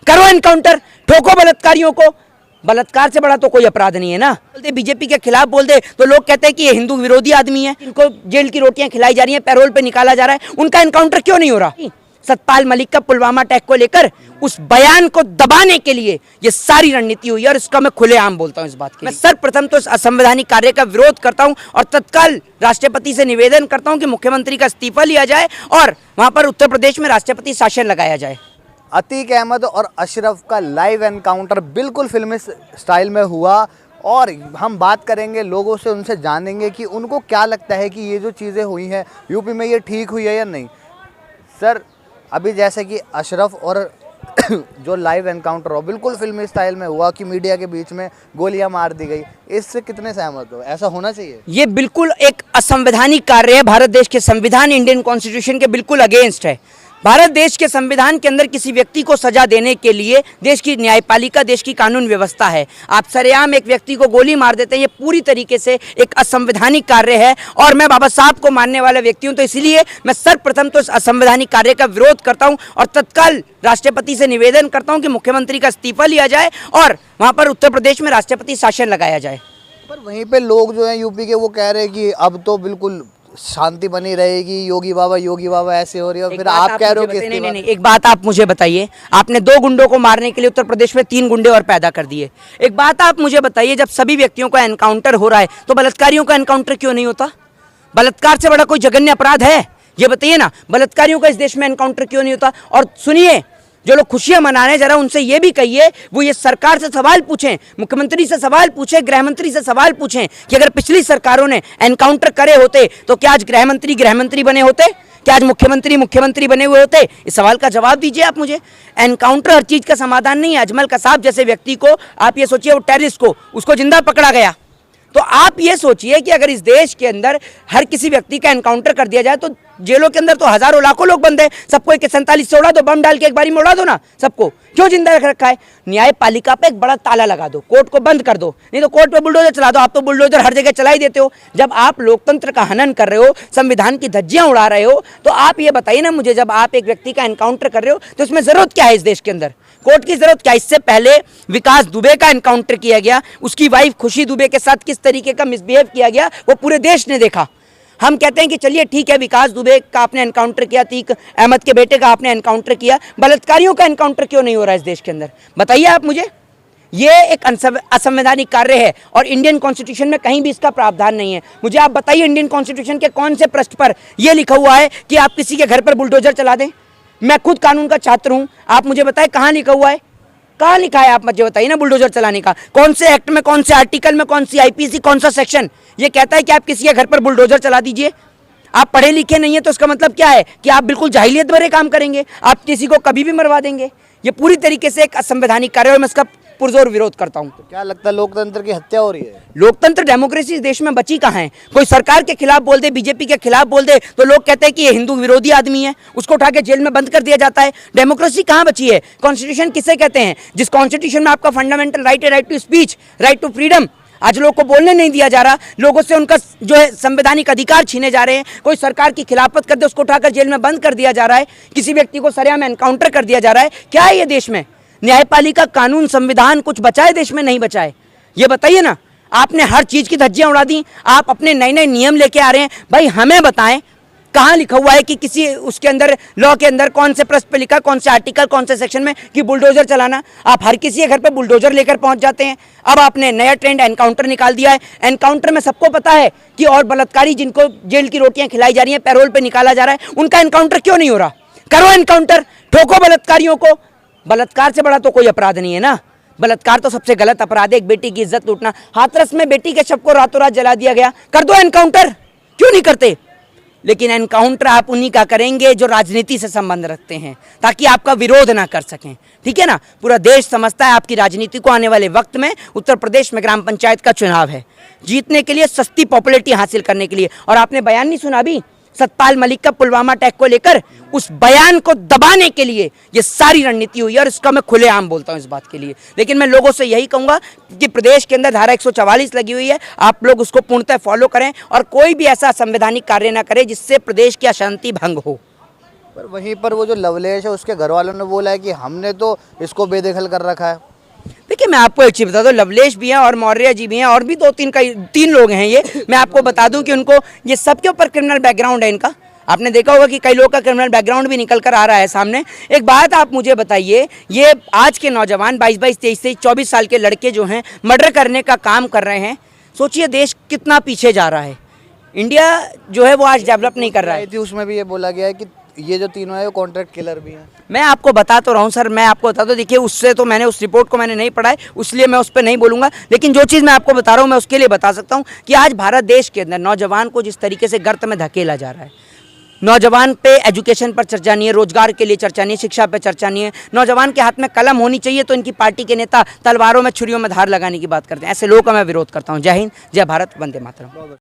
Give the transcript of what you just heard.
करो एनकाउंटर, ठोको बलात्कारियों को। बलात्कार से बड़ा तो कोई अपराध नहीं है ना। बोलते बीजेपी के खिलाफ बोल दे तो लोग कहते हैं कि ये हिंदू विरोधी आदमी है, इनको जेल की रोटियां खिलाई जा रही हैं, पैरोल पे निकाला जा रहा है, उनका एनकाउंटर क्यों नहीं हो रहा? सतपाल मलिक का पुलवामा अटैक को लेकर उस बयान को दबाने के लिए ये सारी रणनीति हुई है और इसका मैं खुलेआम बोलता हूं इस बात की। मैं सर्वप्रथम तो इस असंवैधानिक कार्य का विरोध करता हूं और तत्काल राष्ट्रपति से निवेदन करता हूं कि मुख्यमंत्री का इस्तीफा लिया जाए और वहां पर उत्तर प्रदेश में राष्ट्रपति शासन लगाया जाए। अतीक अहमद और अशरफ का लाइव एनकाउंटर बिल्कुल फिल्मी स्टाइल में हुआ और हम बात करेंगे लोगों से, उनसे जानेंगे कि उनको क्या लगता है कि ये जो चीज़ें हुई हैं यूपी में ये ठीक हुई है या नहीं। सर, अभी जैसे कि अशरफ और जो लाइव एनकाउंटर हो बिल्कुल फिल्मी स्टाइल में हुआ कि मीडिया के बीच में गोलियां मार दी गई, इससे कितने सहमत हो? ऐसा होना चाहिए? ये बिल्कुल एक असंवैधानिक कार्य है, भारत देश के संविधान, इंडियन कॉन्स्टिट्यूशन के बिल्कुल अगेंस्ट है। भारत देश के संविधान के अंदर किसी व्यक्ति को सजा देने के लिए देश की न्यायपालिका, देश की कानून व्यवस्था है। आप सरेआम एक व्यक्ति को गोली मार देते हैं, ये पूरी तरीके से एक असंवैधानिक कार्य है और मैं बाबा साहब को मानने वाला व्यक्ति हूं, तो इसलिए मैं सर्वप्रथम तो इस असंवैधानिक कार्य का विरोध करता हूं और तत्काल राष्ट्रपति से निवेदन करता हूं कि मुख्यमंत्री का इस्तीफा लिया जाए और वहां पर उत्तर प्रदेश में राष्ट्रपति शासन लगाया जाए। पर वहीं पे लोग जो हैं यूपी के वो कह रहे हैं कि अब तो बिल्कुल शांति बनी रहेगी, योगी बाबा ऐसे हो रही है, फिर आप कह रहे हो कि नहीं, एक बात आप मुझे बताइए, आपने 2 गुंडों को मारने के लिए उत्तर प्रदेश में 3 गुंडे और पैदा कर दिए। एक बात आप मुझे बताइए, जब सभी व्यक्तियों का एनकाउंटर हो रहा है तो बलात्कारियों का एनकाउंटर क्यों नहीं होता? बलात्कार से बड़ा कोई जघन्य अपराध है? ये बताइए ना, बलात्कारियों का इस देश में एनकाउंटर क्यों नहीं होता? और सुनिए, जो लोग खुशियां मना रहे हैं जरा उनसे ये भी कहिए, वो ये सरकार से सवाल पूछें, मुख्यमंत्री से सवाल पूछें, गृह मंत्री से सवाल पूछें कि अगर पिछली सरकारों ने एनकाउंटर करे होते तो क्या आज गृह मंत्री बने होते? क्या आज मुख्यमंत्री बने हुए होते? इस सवाल का जवाब दीजिए आप मुझे। एनकाउंटर हर चीज का समाधान नहीं है। अजमल कसाब जैसे व्यक्ति को आप ये सोचिए, वो टेररिस्ट को उसको जिंदा पकड़ा गया, तो आप ये सोचिए कि अगर इस देश के अंदर हर किसी व्यक्ति का एनकाउंटर कर दिया जाए तो जेलों के अंदर तो हजारों लाखों लोग बंद हैं, सबको 47 से उड़ा दो, बम डाल के एक बारी में उड़ा दो ना सबको, क्यों जिंदा रख रखा है? न्यायपालिका पे एक बड़ा ताला लगा दो, कोर्ट को बंद कर दो, नहीं तो कोर्ट पे बुलडोजर चला दो। आप तो बुलडोजर हर जगह चला ही देते हो। जब आप लोकतंत्र का हनन कर रहे हो, संविधान की धज्जियां उड़ा रहे हो, तो आप ये बताइए ना मुझे, जब आप एक व्यक्ति का एनकाउंटर कर रहे हो तो इसमें जरूरत क्या है? इस देश के अंदर कोर्ट की जरूरत क्या? इससे पहले विकास दुबे का एनकाउंटर किया गया, उसकी वाइफ खुशी दुबे के साथ किस तरीके का मिसबिहेव किया गया वो पूरे देश ने देखा। हम कहते हैं कि चलिए ठीक है, विकास दुबे का आपने एनकाउंटर किया, अतीक अहमद के बेटे का आपने एनकाउंटर किया, बलात्कारियों का एनकाउंटर क्यों नहीं हो रहा है इस देश के अंदर? बताइए आप मुझे। ये एक असंवैधानिक कार्य है और इंडियन कॉन्स्टिट्यूशन में कहीं भी इसका प्रावधान नहीं है। मुझे आप बताइए, इंडियन कॉन्स्टिट्यूशन के कौन से पृष्ठ पर यह लिखा हुआ है कि आप किसी के घर पर बुलडोजर चला दें? मैं खुद कानून का छात्र हूं, आप मुझे बताएं कहाँ लिखा हुआ है? कहाँ लिखा है? आप मुझे बताइए ना, बुलडोजर चलाने का कौन से एक्ट में, कौन से आर्टिकल में, कौन सी आईपीसी, कौन सा सेक्शन ये कहता है कि आप किसी के घर पर बुलडोजर चला दीजिए? आप पढ़े लिखे नहीं है तो इसका मतलब क्या है कि आप बिल्कुल जाहिलियत भरे काम करेंगे, आप किसी को कभी भी मरवा देंगे। ये पूरी तरीके से एक असंवैधानिक कार्य है और मैं इसका पुरजोर विरोध करता हूं। तो क्या लगता है लोकतंत्र की हत्या हो रही है? लोकतंत्र, डेमोक्रेसी इस देश में बची कहाँ है? कोई सरकार के खिलाफ बोल दे, बीजेपी के खिलाफ बोल दे तो लोग कहते हैं कि ये हिंदू विरोधी आदमी है, उसको उठा के जेल में बंद कर दिया जाता है। डेमोक्रेसी कहाँ बची है? कॉन्स्टिट्यूशन किसे कहते हैं? जिस कॉन्स्टिट्यूशन में आपका फंडामेंटल राइट है, right to speech, right to freedom, आज लोगों को बोलने नहीं दिया जा रहा, लोगों से उनका जो है संवैधानिक अधिकार छीने जा रहे हैं। कोई सरकार की खिलाफत कर दे उसको उठाकर जेल में बंद कर दिया जा रहा है, किसी व्यक्ति को सरेआम एनकाउंटर कर दिया जा रहा है। क्या है ये देश में? न्यायपालिका, कानून, संविधान कुछ बचा है देश में? नहीं बचा है। ये बताइए ना, आपने हर चीज की धज्जियां उड़ा दी, आप अपने नए नए नियम लेके आ रहे हैं। भाई हमें बताएं कहाँ लिखा हुआ है कि किसी उसके अंदर, लॉ के अंदर कौन से पृष्ठ पे लिखा, कौन से आर्टिकल, कौन से सेक्शन में कि बुलडोजर चलाना? आप हर किसी के घर पे बुलडोजर लेकर पहुंच जाते हैं। अब आपने नया ट्रेंड एनकाउंटर निकाल दिया है। एनकाउंटर में सबको पता है कि और बलात्कारी जिनको जेल की रोटियां खिलाई जा रही हैं, पैरोल पे निकाला जा रहा है, उनका एनकाउंटर क्यों नहीं हो रहा? करो एनकाउंटर, ठोको बलात्कारियों को। बलात्कार से बड़ा तो कोई अपराध नहीं है ना। बलात्कार तो सबसे गलत अपराध है, एक बेटी की इज्जत लूटना। हाथरस में बेटी के शव को रातों रात जला दिया गया, कर दो एनकाउंटर, क्यों नहीं करते? लेकिन एनकाउंटर आप उन्हीं का करेंगे जो राजनीति से संबंध रखते हैं, ताकि आपका विरोध ना कर सकें। ठीक है ना? पूरा देश समझता है आपकी राजनीति को। आने वाले वक्त में उत्तर प्रदेश में ग्राम पंचायत का चुनाव है, जीतने के लिए, सस्ती पॉपुलैरिटी हासिल करने के लिए। और आपने बयान नहीं सुना अभी सतपाल मलिक का पुलवामा अटैक को लेकर, उस बयान को दबाने के लिए ये सारी रणनीति हुई है और इसका मैं खुलेआम बोलता हूं इस बात के लिए। लेकिन मैं लोगों से यही कहूंगा कि प्रदेश के अंदर धारा 144 लगी हुई है, आप लोग उसको पूर्णतः फॉलो करें और कोई भी ऐसा संवैधानिक कार्य ना करें जिससे प्रदेश की अशांति भंग हो। पर वहीं पर वो जो लवलेश है उसके घर वालों ने बोला है कि हमने तो इसको बेदखल कर रखा है। देखिए मैं आपको एक चीज़ बता दूं, लवलेश भी हैं और मौर्य जी भी हैं और भी दो तीन तीन लोग हैं ये। मैं आपको बता दूं कि उनको ये सबके ऊपर क्रिमिनल बैकग्राउंड है इनका। आपने देखा होगा कि कई लोग का क्रिमिनल बैकग्राउंड भी निकल कर आ रहा है सामने। एक बात आप मुझे बताइए, ये आज के नौजवान 22-22, 23-23, 24 साल के लड़के जो हैं मर्डर करने का काम कर रहे हैं। सोचिए देश कितना पीछे जा रहा है। इंडिया जो है वो आज डेवलप नहीं कर रहा है। थी उसमें भी ये बोला गया है कि ये जो तीनों है वो कॉन्ट्रैक्ट किलर भी हैं। मैं आपको बता तो रहा हूँ सर, मैं आपको बता दो, देखिए उससे तो मैंने उस रिपोर्ट को मैंने नहीं पढ़ा है, इसलिए मैं उस पर नहीं बोलूँगा। लेकिन जो चीज़ मैं आपको बता रहा हूँ मैं उसके लिए बता सकता हूँ कि आज भारत देश के अंदर नौजवान को जिस तरीके से गर्त में धकेला जा रहा है, नौजवान पे एजुकेशन पर चर्चा नहीं है, रोजगार के लिए चर्चा नहीं है, शिक्षा पे चर्चा नहीं है। नौजवान के हाथ में कलम होनी चाहिए तो इनकी पार्टी के नेता तलवारों में छुरियों में धार लगाने की बात करते हैं। ऐसे लोगों का मैं विरोध करता हूँ। जय हिंद, जय भारत, वंदे मातरम।